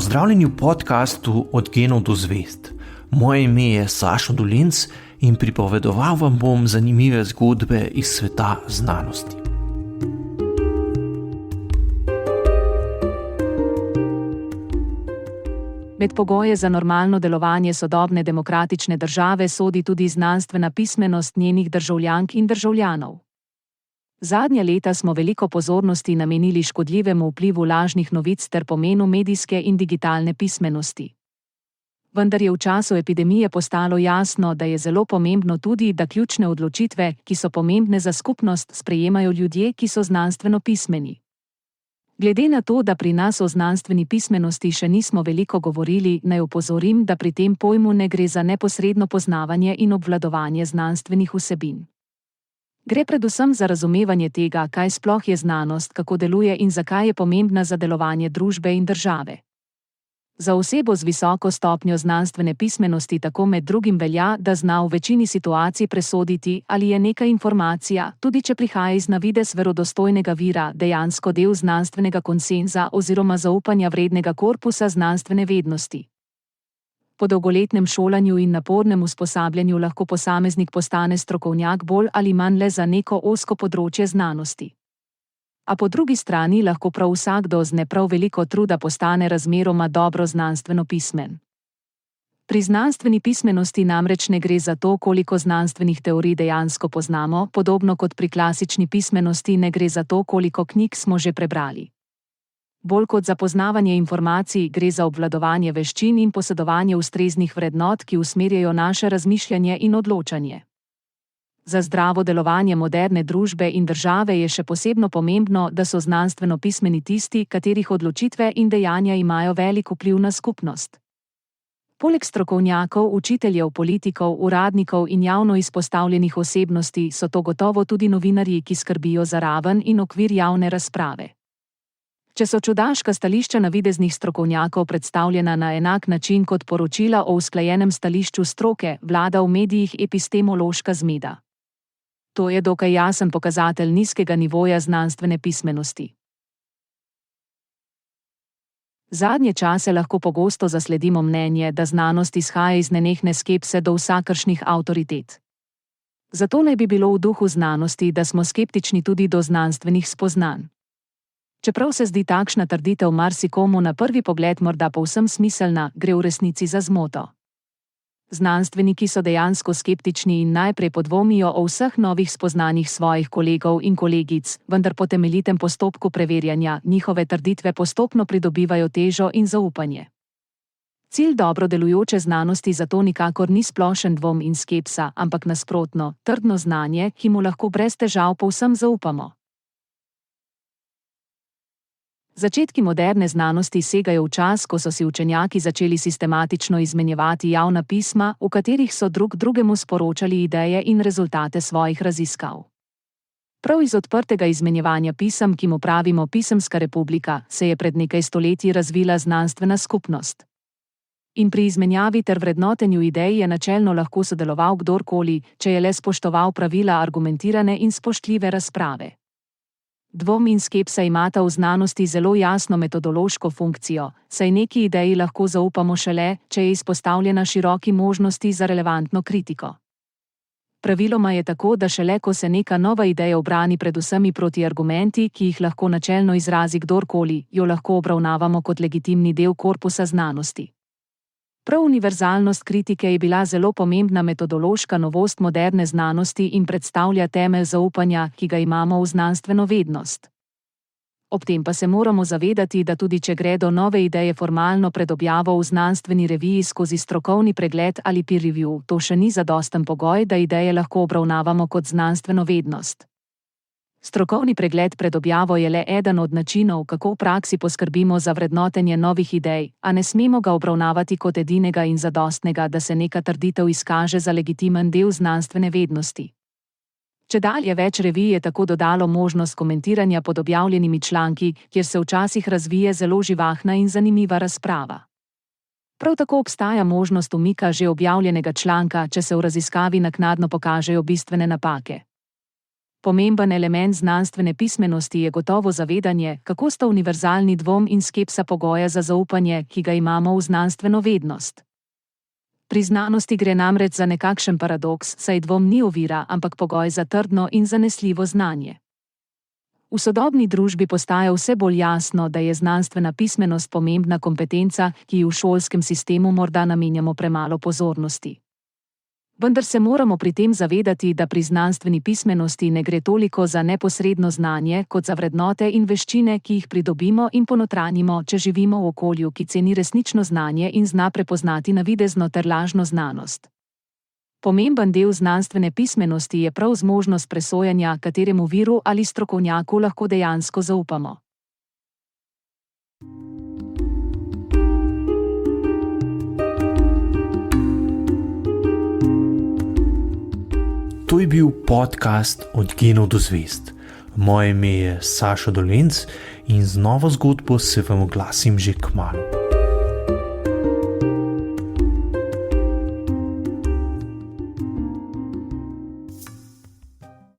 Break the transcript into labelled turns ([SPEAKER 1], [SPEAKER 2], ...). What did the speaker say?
[SPEAKER 1] Pozdravljeni v podkastu Od genov do zvezd. Moje ime je Sašo Dolinc in pripovedoval vam bom zanimive zgodbe iz sveta znanosti.
[SPEAKER 2] Med pogoje za normalno delovanje sodobne demokratične države sodi tudi znanstvena pismenost njenih državljank in državljanov. Zadnja leta smo veliko pozornosti namenili škodljivemu vplivu lažnih novic ter pomenu medijske in digitalne pismenosti. Vendar je v času epidemije postalo jasno, da je zelo pomembno tudi, da ključne odločitve, ki so pomembne za skupnost, sprejemajo ljudje, ki so znanstveno pismeni. Glede na to, da pri nas o znanstveni pismenosti še nismo veliko govorili, naj opozorim, da pri tem pojmu ne gre za neposredno poznavanje in obvladovanje znanstvenih vsebin. Gre predvsem za razumevanje tega, kaj sploh je znanost, kako deluje in zakaj je pomembna za delovanje družbe in države. Za osebo z visoko stopnjo znanstvene pismenosti tako med drugim velja, da zna v večini situacij presoditi, ali je neka informacija, tudi če prihaja iz na videz verodostojnega vira, dejansko del znanstvenega konsenza oziroma zaupanja vrednega korpusa znanstvene vednosti. Po dolgoletnem šolanju in napornem usposabljanju lahko posameznik postane strokovnjak bolj ali manj le za neko ozko področje znanosti. A po drugi strani lahko prav vsakdo z ne prav veliko truda postane razmeroma dobro znanstveno pismen. Pri znanstveni pismenosti namreč ne gre za to, koliko znanstvenih teorij dejansko poznamo, podobno kot pri klasični pismenosti ne gre za to, koliko knjig smo že prebrali. Bolj kot za poznavanje informacij gre za obvladovanje veščin in posedovanje ustreznih vrednot, ki usmerjajo naše razmišljanje in odločanje. Za zdravo delovanje moderne družbe in države je še posebno pomembno, da so znanstveno pismeni tisti, katerih odločitve in dejanja imajo velik vpliv na skupnost. Poleg strokovnjakov, učiteljev, politikov, uradnikov in javno izpostavljenih osebnosti so to gotovo tudi novinarji, ki skrbijo za raven in okvir javne razprave. Če so čudaška stališča navideznih strokovnjakov predstavljena na enak način kot poročila o usklajenem stališču stroke, vlada v medijih epistemološka zmeda. To je dokaj jasen pokazatelj nizkega nivoja znanstvene pismenosti. Zadnje čase lahko pogosto zasledimo mnenje, da znanost izhaja iz nenehne skepse do vsakršnih avtoritet. Zato naj bi bilo v duhu znanosti, da smo skeptični tudi do znanstvenih spoznanj. Čeprav se zdi takšna trditev marsikomu na prvi pogled morda povsem smiselna, gre v resnici za zmoto. Znanstveniki so dejansko skeptični in najprej podvomijo o vseh novih spoznanjih svojih kolegov in kolegic, vendar po temeljitem postopku preverjanja njihove trditve postopno pridobivajo težo in zaupanje. Cilj dobro delujoče znanosti zato nikakor ni splošen dvom in skepsa, ampak nasprotno, trdno znanje, ki mu lahko brez težav povsem zaupamo. Začetki moderne znanosti segajo v čas, ko so si učenjaki začeli sistematično izmenjevati javna pisma, v katerih so drug drugemu sporočali ideje in rezultate svojih raziskav. Prav iz odprtega izmenjevanja pisem, ki mu pravimo pisemska republika, se je pred nekaj stoletji razvila znanstvena skupnost. In pri izmenjavi ter vrednotenju idej je načelno lahko sodeloval kdorkoli, če je le spoštoval pravila argumentirane in spoštljive razprave. Dvom in skepsa imata v znanosti zelo jasno metodološko funkcijo, saj neki ideji lahko zaupamo šele, če je izpostavljena široki možnosti za relevantno kritiko. Praviloma je tako, da šele ko se neka nova ideja ubrani pred vsemi protiargumenti, ki jih lahko načelno izrazi kdorkoli, jo lahko obravnavamo kot legitimni del korpusa znanosti. Prav univerzalnost kritike je bila zelo pomembna metodološka novost moderne znanosti in predstavlja temelj zaupanja, ki ga imamo v znanstveno vednost. Ob tem pa se moramo zavedati, da tudi če gredo nove ideje formalno pred objavo v znanstveni reviji skozi strokovni pregled ali peer review, to še ni zadosten pogoj, da ideje lahko obravnavamo kot znanstveno vednost. Strokovni pregled pred objavo je le eden od načinov, kako v praksi poskrbimo za vrednotenje novih idej, a ne smemo ga obravnavati kot edinega in zadostnega, da se neka trditev izkaže za legitimen del znanstvene vednosti. Čedalje več revij je tako dodalo možnost komentiranja pod objavljenimi članki, kjer se včasih razvije zelo živahna in zanimiva razprava. Prav tako obstaja možnost umika že objavljenega članka, če se v raziskavi naknadno pokažejo bistvene napake. Pomemben element znanstvene pismenosti je gotovo zavedanje, kako sta univerzalni dvom in skepsa pogoja za zaupanje, ki ga imamo v znanstveno vednost. Pri znanosti gre namreč za nekakšen paradoks, saj dvom ni ovira, ampak pogoj za trdno in zanesljivo znanje. V sodobni družbi postaja vse bolj jasno, da je znanstvena pismenost pomembna kompetenca, ki ji v šolskem sistemu morda namenjamo premalo pozornosti. Vendar se moramo pri tem zavedati, da pri znanstveni pismenosti ne gre toliko za neposredno znanje, kot za vrednote in veščine, ki jih pridobimo in ponotranjimo, če živimo v okolju, ki ceni resnično znanje in zna prepoznati navidezno ter lažno znanost. Pomemben del znanstvene pismenosti je prav zmožnost presojanja, kateremu viru ali strokovnjaku lahko dejansko zaupamo.
[SPEAKER 1] To je bil podcast Od genov do zvest. Moje ime je Sašo Dolenc in z novo zgodbo se vam oglasim že kmalu.